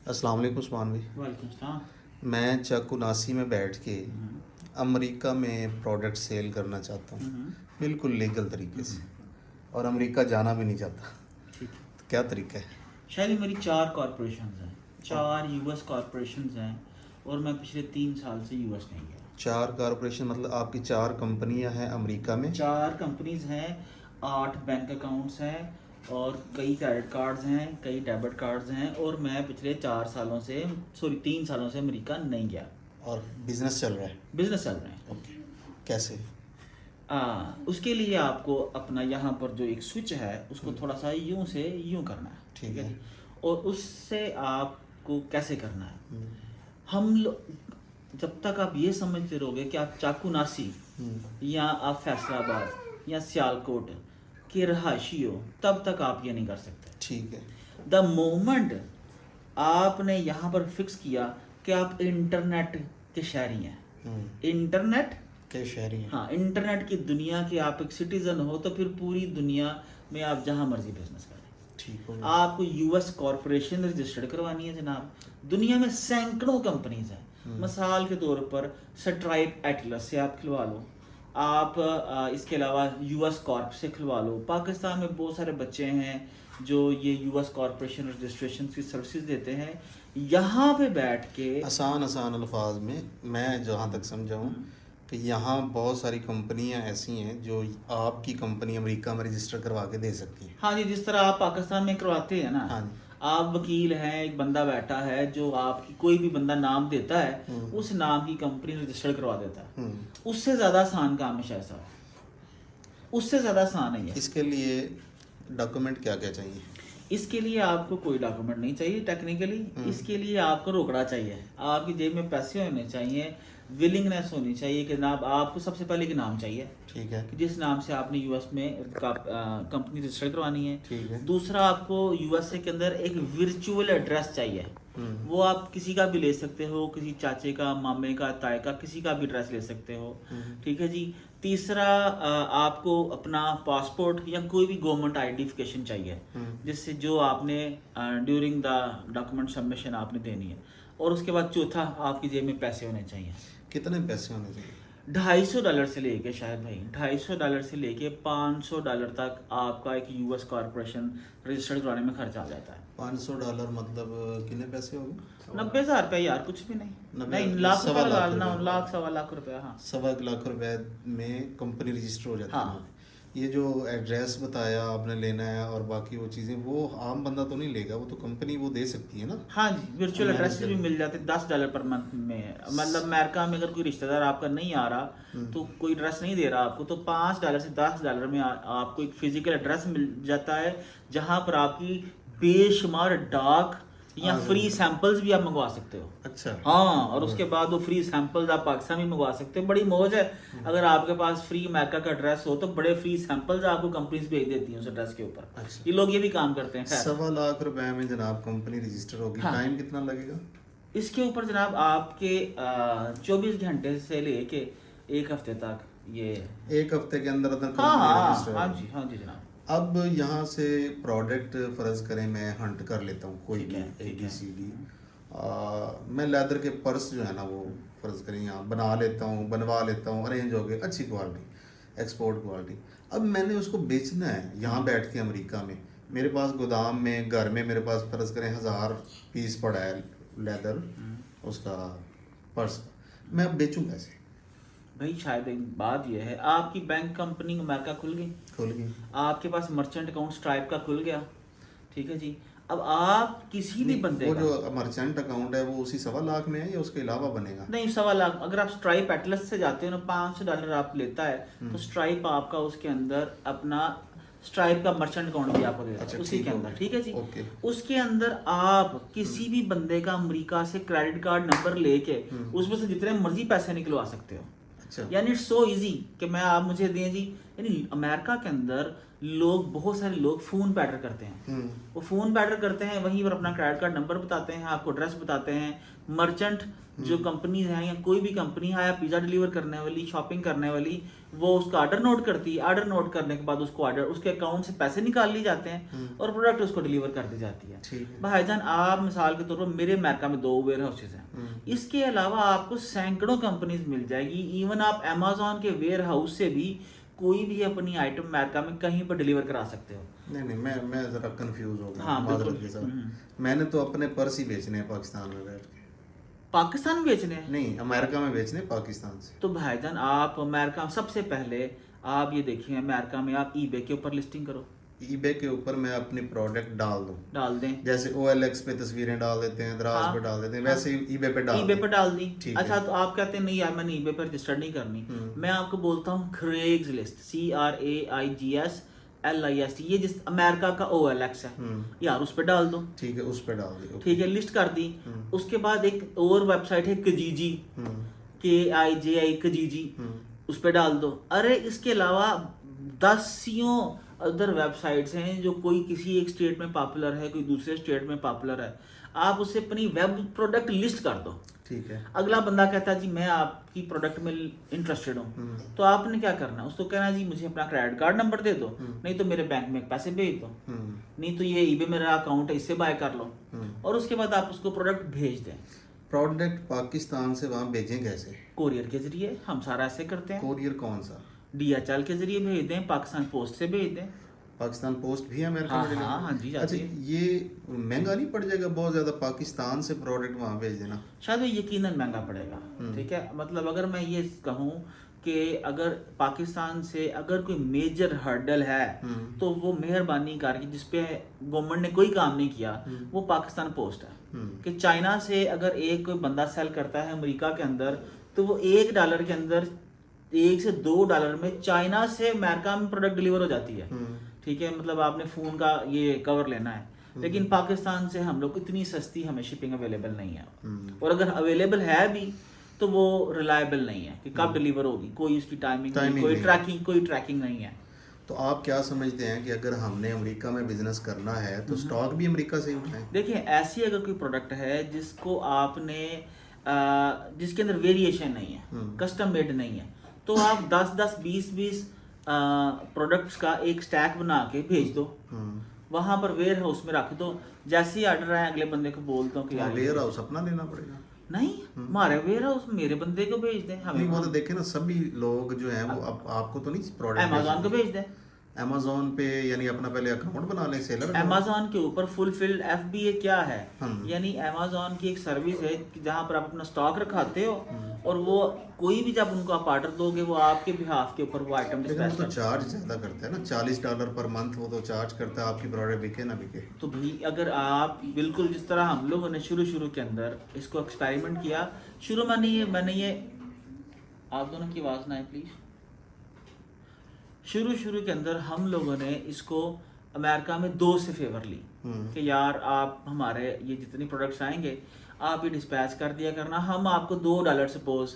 अस्सलाम वालेकुम उस्मान भाई। वालेकुम सलाम। मैं चकुनासी में बैठ के अमेरिका में प्रोडक्ट सेल करना चाहता हूँ, बिल्कुल लीगल तरीके से, और अमेरिका जाना भी नहीं चाहता। ठीक है। तो क्या तरीका है? शायद मेरी 4 कॉरपोरेशंस हैं, 4 यूएस कॉरपोरेशंस हैं, और मैं पिछले 3 साल से यूएस नहीं गया। 4 कॉरपोरेशन मतलब आपकी 4 कंपनियां हैं अमेरिका में? 4 कंपनीज हैं, 8 बैंक अकाउंट्स हैं, और कई क्रेडिट कार्ड्स हैं, कई डेबिट कार्ड्स हैं, और मैं पिछले 3 सालों से अमेरिका नहीं गया। और बिजनेस चल रहा है? बिजनेस चल रहे हैं। ओके, कैसे? उसके लिए आपको अपना यहाँ पर जो एक स्विच है उसको थोड़ा सा यूं से यूं करना है। ठीक है। जी। और उससे आपको कैसे करना है, जब तक आप ये समझते रहोगे कि आप चाकूनासी या आप फैसलाबाद या सियालकोट के रहायशी हो, तब तक आप ये नहीं कर सकते। ठीक है। द मोमेंट आपने यहाँ पर फिक्स किया कि आप इंटरनेट के शहरी हैं, इंटरनेट के शहरी हैं। हाँ, इंटरनेट की दुनिया के आप एक सिटीजन हो, तो फिर पूरी दुनिया में आप जहाँ मर्जी बिजनेस करें। ठीक हो। आपको यूएस कॉरपोरेशन रजिस्टर्ड करवानी है जनाब। दुनिया में सैकड़ों कंपनीज हैं। मिसाल के तौर पर स्ट्राइप एटलस से आप खुलवा लो, आप इसके अलावा यूएस कॉर्प से खुलवा लो। पाकिस्तान में बहुत सारे बच्चे हैं जो ये यूएस कॉरपोरेशन रजिस्ट्रेशन की सर्विसेज देते हैं। यहाँ पे बैठ के आसान अल्फाज में मैं जहाँ तक समझा हूँ कि यहाँ बहुत सारी कंपनियां ऐसी हैं जो आपकी कंपनी अमेरिका में रजिस्टर करवा के दे सकती हैं। हाँ जी, जिस तरह आप पाकिस्तान में करवाते हैं ना। हाँ जी। आप वकील हैं, एक बंदा बैठा है जो आपकी कोई भी बंदा नाम देता है, उस नाम की कंपनी रजिस्टर करवा देता है। उससे ज़्यादा आसान काम है शायद साहब, उससे ज़्यादा आसान नहीं है। इसके लिए डॉक्यूमेंट क्या क्या चाहिए? इसके लिए आपको कोई डॉक्यूमेंट नहीं चाहिए टेक्निकली। इसके लिए आपको रोकड़ा चाहिए, आपकी जेब में पैसे होने चाहिए, विलिंगनेस होनी चाहिए कि जनाब आपको सबसे पहले एक नाम चाहिए। ठीक है। कि जिस नाम से आपने यूएस में कंपनी रजिस्टर करवानी है। ठीक है। दूसरा, आपको यूएसए के अंदर एक वर्चुअल एड्रेस चाहिए। वो आप किसी का भी ले सकते हो, किसी चाचे का, मामे का, ताए का, किसी का भी एड्रेस ले सकते हो। ठीक है जी। तीसरा, आपको अपना पासपोर्ट या कोई भी गवर्नमेंट आइडेंटिफिकेशन चाहिए, जिससे जो आपने ड्यूरिंग द डॉक्यूमेंट सबमिशन आपने देनी है। और उसके बाद चौथा, आपकी जेब में पैसे होने चाहिए। कितने पैसे होने चाहिए? $250 से लेके, शायद भाई $250 से लेके $500 तक आपका एक यूएस कॉरपोरेशन रजिस्टर्ड कराने में खर्च आ जाता है। $500 मतलब कितने पैसे हो गए? 90,000 रुपये यार, कुछ भी नहीं। 90,000 नहीं, लाख रुपये लगा लेना, रुपये। लाख सवा लाख रुपया। हाँ, ₹1.25 लाख में कंपनी रजिस्टर हो जाती है। हाँ। ये जो एड्रेस बताया आपने लेना है और बाकी वो चीज़ें, वो आम बंदा तो नहीं लेगा, वो तो कंपनी वो दे सकती है ना? हाँ जी, वर्चुअल एड्रेस भी मिल जाते हैं $10 पर मंथ में। मतलब अमेरिका में अगर कोई रिश्तेदार आपका नहीं आ रहा, तो कोई एड्रेस नहीं दे रहा आपको, तो $5 से $10 में आपको एक फिजिकल एड्रेस मिल जाता है, जहाँ पर आपकी बेशुमार डाक या फ्री सैंपल्स भी आप मंगवा सकते हो। अच्छा। हाँ, और उसके बाद वो फ्री सैंपल्स आप पाकिस्तान में मंगवा सकते हो। बड़ी मौज है। अगर आपके पास फ्री अमेरिका का एड्रेस हो, तो बड़े फ्री सैंपल्स आपको कंपनीज भेज देती हैं उस एड्रेस के ऊपर। अच्छा। ये लोग ये भी काम करते हैं। खैर, ₹1.25 लाख में जनाब कंपनी रजिस्टर होगी। हाँ। टाइम कितना लगेगा? इसके ऊपर जनाब आपके 24 घंटे से लेके 1 हफ्ते तक ये। 1 हफ्ते के अंदर अंदर हाँ कंपनी हाँ रजिस्टर हाँ होगी। जी, हाँ जी जनाब। अब यहाँ से प्रोडक्ट फ़र्ज़ करें मैं हंट कर लेता हूँ कोई ठीक भी, है, ठीक है। ABCD, मैं लेदर के पर्स जो है ना वो फ़र्ज़ करें यहाँ बना लेता हूँ, बनवा लेता हूँ, अरेंज हो गए, अच्छी क्वालिटी, एक्सपोर्ट क्वालिटी। अब मैंने उसको बेचना है यहाँ बैठ के अमेरिका में। मेरे पास गोदाम में, घर में मेरे पास फ़र्ज़ करें 1000 पीस पड़ा है लेदर उसका, पर्स। मैं अब बेचूँ कैसे? भाई शायद एक बात यह है, आपकी बैंक कंपनी अमेरिका खुल गई, खुल गई। आपके पास मर्चेंट अकाउंट स्ट्राइप का खुल गया। ठीक है जी। अब आप किसी भी बंदे वो का, जो मर्चेंट अकाउंट है वो उसी $1.25 लाख में है या उसके अलावा बनेगा? नहीं, 1.25 लाख। अगर आप स्ट्राइप एटलस से जाते हो ना, $500 आप लेता है, तो स्ट्राइप आपका उसके अंदर अपना स्ट्राइप का मर्चेंट अकाउंट भी आपको देता है। अच्छा, उसी ठीक के है, अंदर। ठीक है जी। ओके। उसके अंदर आप किसी भी बंदे का अमेरिका से क्रेडिट कार्ड नंबर लेके उसमें से जितने मर्जी पैसे निकलवा सकते हो। अच्छा। यानी इट्स सो इजी कि मैं, आप मुझे दें जी यानी अमेरिका के अंदर लोग, बहुत सारे लोग फ़ोन पे ऑर्डर करते हैं। वो फ़ोन पे ऑर्डर करते हैं, वहीं पर अपना क्रेडिट कार्ड नंबर बताते हैं, आपको एड्रेस बताते हैं। मर्चेंट जो कंपनीज हैं या कोई भी कंपनी है या पिज़्ज़ा डिलीवर करने वाली, शॉपिंग करने वाली, वो उसका ऑर्डर नोट करती है। ऑर्डर नोट करने के बाद उसको ऑर्डर, उसके अकाउंट से पैसे निकाल लिए जाते हैं और प्रोडक्ट उसको डिलीवर कर दी जाती है। ठीक है। भाईजान आप मिसाल के तौर पर, मेरे अमेरिका में 2 वेयर हाउसेज हैं, इसके अलावा आपको सैकड़ों कंपनीज मिल जाएगी। इवन आप अमेजोन के वेयर हाउस से भी कोई भी अपनी आइटम अमेरिका में कहीं पर डिलीवर करा सकते हो। नहीं, मैं ज़रा कंफ्यूज हो गया। हाँ, माजरत बिल्कुल। के साथ। मैंने तो अपने पर्स ही बेचने हैं पाकिस्तान में बैठ के। पाकिस्तान में बेचने हैं? नहीं, अमेरिका में बेचने हैं पाकिस्तान से। तो भाईजान आप अमेरिका, सबसे पहले आप ये देखिए, अमेरिका में आप ईबे के ऊपर लिस्टिंग करो, ईबे के ऊपर मैं अपनी प्रोडक्ट डाल दूं, डाल दें। जैसे OLX पे तस्वीरें डाल देते हैं, दराज हाँ, पे डाल देते हैं, हाँ। वैसे ही ईबे पे डाल ईबे दें। पर डाल दी। ठीक अच्छा, है। तो आप कहते हैं नहीं यार मैंने ईबे पर रजिस्टर्ड नहीं करनी। मैं आपको बोलता हूँ Craigslist, CRAIGSLIST, ये जिस अमेरिका का OLX है यार, उस पर डाल दो। ठीक है, उस पे डाल दी। ठीक है, लिस्ट कर दी। उसके बाद एक और वेबसाइट है Kijiji, KIJI Kijiji, उस पर डाल दो। अरे इसके अलावा दसियों अदर वेबसाइट्स हैं जो कोई किसी एक स्टेट में पॉपुलर है, कोई दूसरे स्टेट में पॉपुलर है। आप उससे अपनी वेब प्रोडक्ट लिस्ट कर दो। ठीक है। अगला बंदा कहता है जी मैं आपकी प्रोडक्ट में इंटरेस्टेड हूँ, तो आपने क्या करना है, उसको कहना जी मुझे अपना क्रेडिट कार्ड नंबर दे दो, नहीं तो मेरे बैंक में पैसे भेज दो, नहीं तो ये ईबे मेरा अकाउंट है इससे बाय कर लो, और उसके बाद आप उसको प्रोडक्ट भेज दें। प्रोडक्ट पाकिस्तान से वहाँ भेजें कैसे? कोरियर के जरिए, हम सारा ऐसे करते हैं। कोरियर कौन सा? DHL के जरिए भेज दें, पाकिस्तान पोस्ट से भेज दें। पाकिस्तान पोस्ट भी है अमेरिका हाँ, में deliver? हाँ, हाँ जी, अच्छा, जाती है। ये महंगा नहीं पड़ जाएगा बहुत ज़्यादा पाकिस्तान से प्रोडक्ट वहाँ भेज देना? शायद वो यकीनन महंगा पड़ेगा। ठीक है, मतलब अगर मैं ये कहूँ कि अगर पाकिस्तान से अगर कोई मेजर हर्डल है तो वो मेहरबानी करके, जिस पे गवर्नमेंट ने कोई काम नहीं किया, वो पाकिस्तान पोस्ट है। कि चाइना से अगर एक कोई बंदा सेल करता है अमेरिका के अंदर, तो वो $1 के अंदर, $1 से $2 में चाइना से अमेरिका में प्रोडक्ट डिलीवर हो जाती है। ठीक है, मतलब आपने फ़ोन का ये कवर लेना है, लेकिन पाकिस्तान से हम लोग इतनी सस्ती हमें शिपिंग अवेलेबल नहीं है, और अगर अवेलेबल है भी तो वो रिलायबल नहीं है कि कब डिलीवर होगी, कोई उसकी टाइमिंग नहीं, कोई ट्रैकिंग नहीं है। तो आप क्या समझते हैं कि अगर हमने अमेरिका में बिजनेस करना है तो स्टॉक भी अमेरिका से ही उठाएं? देखिए, ऐसी अगर कोई प्रोडक्ट है जिसको आपने जिसके अंदर वेरिएशन नहीं है, कस्टम मेड नहीं है, तो आप 10-10, 20-20 प्रोडक्ट्स का एक स्टैक बना के भेज दो, वहां पर वेयर हाउस में रख दो। जैसे ही ऑर्डर आए अगले बंदे को बोल दो कि यार वेयर हाउस अपना लेना पड़ेगा? नहीं, हमारे वेयर हाउस मेरे बंदे को भेज दें। नहीं, वो तो देखे ना, सभी लोग जो हैं वो आपको तो नहीं प्रोडक्ट अमेजोन को भेज दें। अमेजोन पे यानी अपना पहले अकाउंट बना लें, सेलर अमेजोन के ऊपर फुलफिल्ड FBA क्या है, यानी अमेजोन की एक सर्विस है जहां पर आप अपना स्टॉक रखाते हो, और वो कोई भी जब उनको आप ऑर्डर दोगे वो आपके बिहाफ के ऊपर वो आइटम डिस्पैच करता है। तो चार्ज ज़्यादा करता है ना, $40 पर मंथ वो तो चार्ज करता है, आपकी प्रोडक्ट बिके ना बिके। तो भाई अगर आप बिल्कुल जिस तरह हम लोगों ने शुरू के अंदर इसको एक्सपेरिमेंट किया, शुरू में मैंने ये आप दोनों की आवाज़ ना है प्लीज़। शुरू के अंदर हम लोगों ने इसको अमेरिका में 2 से फेवर ली कि यार आप हमारे ये जितनी प्रोडक्ट्स आएंगे आप ये डिस्पैच कर दिया करना, हम आपको $2 सपोज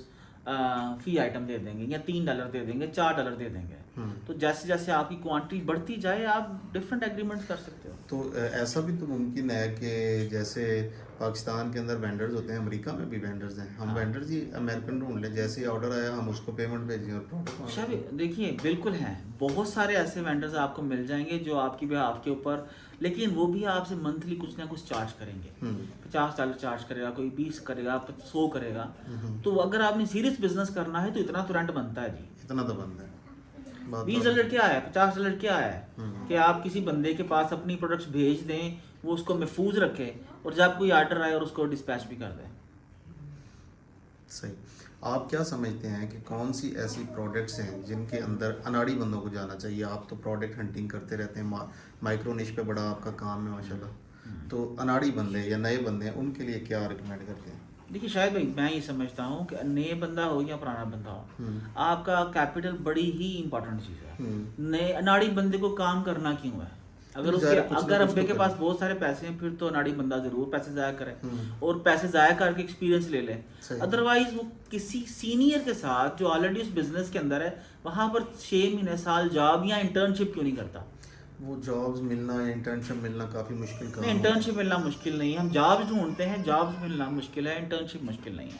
फी आइटम दे देंगे, या $3 दे देंगे, $4 दे देंगे। तो जैसे जैसे आपकी क्वांटिटी बढ़ती जाए आप डिफरेंट एग्रीमेंट्स कर सकते हो। तो ऐसा भी तो मुमकिन है कि जैसे पाकिस्तान के अंदर वेंडर्स होते हैं, अमेरिका में भी वेंडर्स हैं, हम वेंडर्स ही अमेरिकन ढूंढ लें, जैसे ही ऑर्डर आया हम उसको पेमेंट भेजें और प्रोडक्ट। शायद देखिए, बिल्कुल हैं, बहुत सारे ऐसे वेंडर्स आपको मिल जाएंगे जो आपकी बिहाफ के ऊपर, लेकिन वो भी आपसे मंथली कुछ ना कुछ चार्ज करेंगे। $50 चार्ज करेगा, कोई 20 करेगा, 100 करेगा। तो अगर आपने सीरियस बिजनेस करना है तो इतना तो रेंट बनता है जी, इतना तो बनता है। $20 क्या है, $50 क्या है कि आप किसी बंदे के पास अपनी प्रोडक्ट्स भेज दें, वो उसको महफूज रखे, और जब कोई ऑर्डर आए और उसको डिस्पैच भी कर दें। सही। आप क्या समझते हैं कि कौन सी ऐसी प्रोडक्ट्स हैं जिनके अंदर अनाड़ी बंदों को जाना चाहिए? आप तो प्रोडक्ट हंटिंग करते रहते हैं, माइक्रो निश पे बड़ा आपका काम है माशाल्लाह, तो अनाड़ी बंदे या नए बंदे हैं उनके लिए क्या रिकमेंड करते हैं? देखिए शायद भाई, मैं ये समझता हूँ कि नए बंदा हो या पुराना बंदा हो, आपका कैपिटल बड़ी ही इंपॉर्टेंट चीज़ है। नए अनाड़ी बंदे को काम करना क्यों है? अगर उसके बेचारा कुछ ना अगर कुछ अब्बे तो के करे। पास बहुत सारे पैसे हैं फिर तो अनाड़ी बंदा जरूर पैसे जाया करे हम्म। और पैसे जाया करके एक्सपीरियंस ले ले। सही। अदरवाइज वो किसी सीनियर के साथ जो ऑलरेडी उस बिजनेस के अंदर है वहां पर 6 महीने साल जॉब या इंटर्नशिप क्यों नहीं करता? वो जॉब्स मिलना या इंटर्नशिप मिलना काफ़ी मुश्किल काम नहीं, होता है। इंटर्नशिप मिलना मुश्किल नहीं है, हम जॉब्स ढूंढते हैं, जॉब्स मिलना मुश्किल है, इंटर्नशिप मुश्किल नहीं है।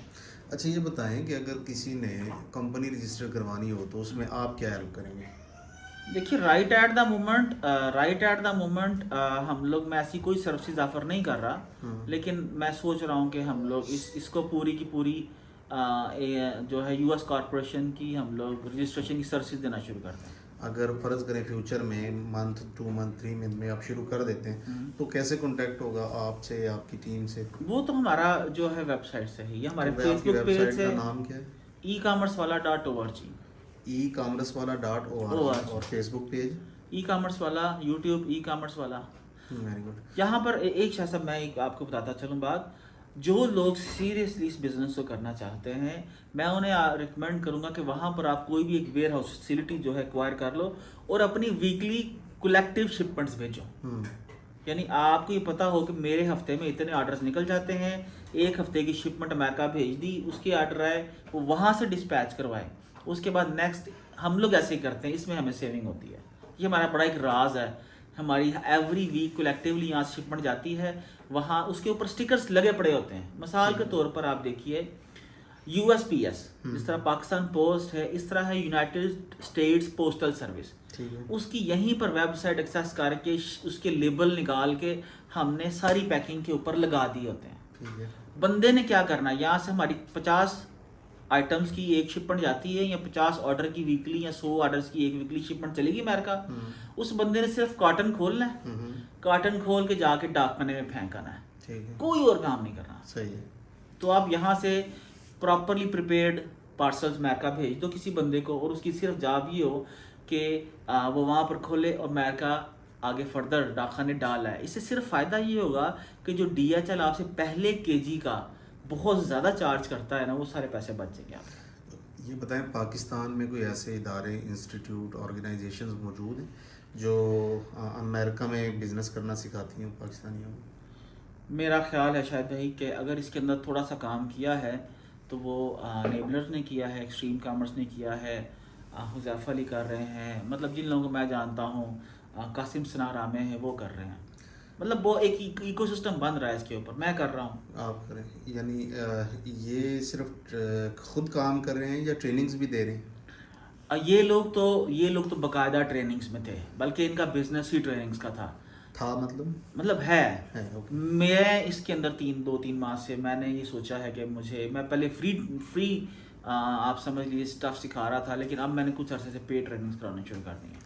अच्छा ये बताएं कि अगर किसी ने कंपनी रजिस्टर करवानी हो तो उसमें आप क्या हेल्प करेंगे? देखिए राइट एट द मोमेंट हम लोग, मैं ऐसी कोई सर्विसेज ऑफर नहीं कर रहा, लेकिन मैं सोच रहा हूँ कि हम लोग इसको पूरी की पूरी जो है यूएस कॉरपोरेशन की हम लोग रजिस्ट्रेशन की सर्विसेज देना शुरू करते हैं। अगर फ़र्ज़ करें फ्यूचर में मंथ 2 मंथ 3 मंथ में आप शुरू कर देते हैं तो कैसे कांटेक्ट होगा आपसे या आपकी टीम से? वो तो हमारा जो है वेबसाइट से ही, हमारे तो आपकी फेसबुक पेज वेबसाइट से, का नाम क्या है? e-commercewala.org, e-commercewala.org और फेसबुक पेज? ई-कॉमर्स वाला, यूट्यूब ई-कॉमर्स वाला। Very good. यहाँ पर एक शायद सब मैं एक आपको बताता चलूँ बात, जो लोग सीरियसली इस बिज़नेस को करना चाहते हैं मैं उन्हें रिकमेंड करूँगा कि वहाँ पर आप कोई भी एक वेयर हाउस फैसिलिटी जो है एक्वायर कर लो और अपनी वीकली कलेक्टिव शिपमेंट्स भेजो। यानी आपको ये पता हो कि मेरे हफ्ते में इतने ऑर्डर्स निकल जाते हैं, एक हफ्ते की शिपमेंट अमेरिका भेज दी, उसके ऑर्डर आए वो वहाँ से डिस्पैच करवाए, उसके बाद नेक्स्ट हम लोग ऐसे ही करते हैं, इसमें हमें सेविंग होती है। ये हमारा बड़ा एक राज है, हमारी एवरी वीक कलेक्टिवली यहाँ से शिपमेंट जाती है, वहाँ उसके ऊपर स्टिकर्स लगे पड़े होते हैं। मिसाल के तौर पर आप देखिए USPS, जिस तरह पाकिस्तान पोस्ट है इस तरह है यूनाइटेड स्टेट्स पोस्टल सर्विस, उसकी यहीं पर वेबसाइट एक्सेस करके उसके लेबल निकाल के हमने सारी पैकिंग के ऊपर लगा दिए होते हैं। बंदे ने क्या करना है, यहाँ से हमारी 50 आइटम्स की एक शिपमेंट जाती है या 50 ऑर्डर की वीकली या 100 ऑर्डर्स की एक वीकली शिपमेंट चलेगी अमेरिका, उस बंदे ने सिर्फ कार्टन खोलना है, कार्टन खोल के जाके डाकखाने में फेंकना है, कोई और काम नहीं करना। सही है। तो आप यहाँ से प्रॉपरली प्रिपेयर्ड पार्सल्स अमेरिका भेज दो किसी बंदे को और उसकी सिर्फ जॉब ये हो कि वो वहाँ पर खोले और अमेरिका आगे फर्दर डाकखाने डाल आए। इससे सिर्फ फ़ायदा ये होगा कि जो DHL आपसे पहले KG का बहुत ज़्यादा चार्ज करता है ना, वो सारे पैसे बच जाएंगे आप। ये बताएं पाकिस्तान में कोई ऐसे इदारे, इंस्टीट्यूट, ऑर्गेनाइजेशंस मौजूद हैं जो अमेरिका में बिज़नेस करना सिखाती हैं पाकिस्तानियों को? मेरा ख्याल है शायद भाई कि अगर इसके अंदर थोड़ा सा काम किया है तो वो नेबलर्स ने किया है, एक्सट्रीम कॉमर्स ने किया है, हुज़ैफ़ा अली कर रहे हैं, मतलब जिन लोगों को मैं जानता हूँ कासिम सना रामे हैं वो कर रहे हैं। मतलब वो एक इकोसिस्टम बन रहा है इसके ऊपर, मैं कर रहा हूँ। आप करें यानी ये सिर्फ खुद काम कर रहे हैं या ट्रेनिंग्स भी दे रहे हैं? ये लोग तो बाकायदा ट्रेनिंग्स में थे, बल्कि इनका बिजनेस ही ट्रेनिंग्स का था मतलब है ओके। मैं इसके अंदर 2-3 माह से मैंने ये सोचा है कि मैं पहले फ्री आप समझ लीजिए स्टफ सिखा रहा था, लेकिन अब मैंने कुछ अरसे से पेड ट्रेनिंग्स कराने शुरू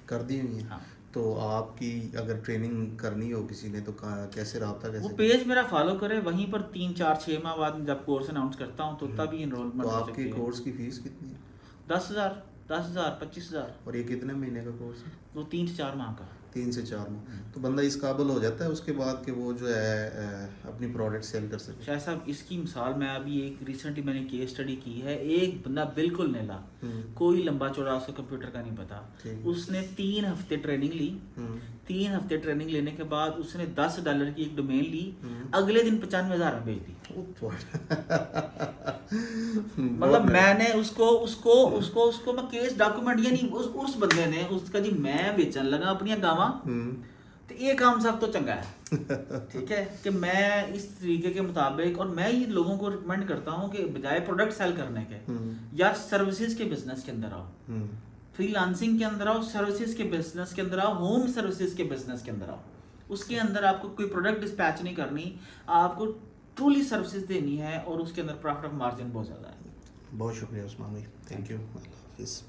कर दी हैं। हाँ। तो आपकी अगर ट्रेनिंग करनी हो किसी ने तो कैसे रब्ता कैसे? वो पेज मेरा फॉलो करे, वहीं पर 3-4-6 माह बाद जब कोर्स अनाउंस करता हूँ तो तभी इनरोलमेंट तो हो आपकी सकती है। कोर्स की फीस कितनी है? 10,000 25,000। और ये कितने महीने का कोर्स है? वो 3 से 4 माह का। 3 से 4 माह। तो बंदा इस काबिल हो जाता है उसके बाद कि वो जो है अपनी प्रोडक्ट सेल कर सके? शायद साहब इसकी मिसाल मैं अभी एक रिसेंटली मैंने केस स्टडी की है, एक बंदा बिल्कुल नीला, कोई लंबा चौड़ा उसको कंप्यूटर का नहीं पता, उसने 3 हफ्ते ट्रेनिंग ली, 3 हफ्ते ट्रेनिंग लेने के बाद उसने $10 की एक डोमेन ली, अगले दिन 95,000 में बेच दी। मतलब मैंने उसको मैं केस डॉक्यूमेंट यानी उस बंदे ने उसका जी मैं बेचन लगा अपनी गावा तो ये काम सब तो चंगा है ठीक है कि मैं इस तरीके के मुताबिक, और मैं ये लोगों को रिकमेंड करता हूँ कि बजाय प्रोडक्ट सेल करने के या सर्विसेज के बिजनेस के अंदर आओ, फ्रीलांसिंग के अंदर आओ, सर्विसेज के बिजनेस के अंदर आओ, होम सर्विसेज के बिजनेस के अंदर आओ। उसके अंदर आपको कोई प्रोडक्ट डिस्पैच नहीं करनी, आपको ट्रूली सर्विसेज देनी है और उसके अंदर प्रॉफिट मार्जिन बहुत ज़्यादा है। बहुत शुक्रिया उस्मान भाई, थैंक यू, अल्लाह हाफिज़।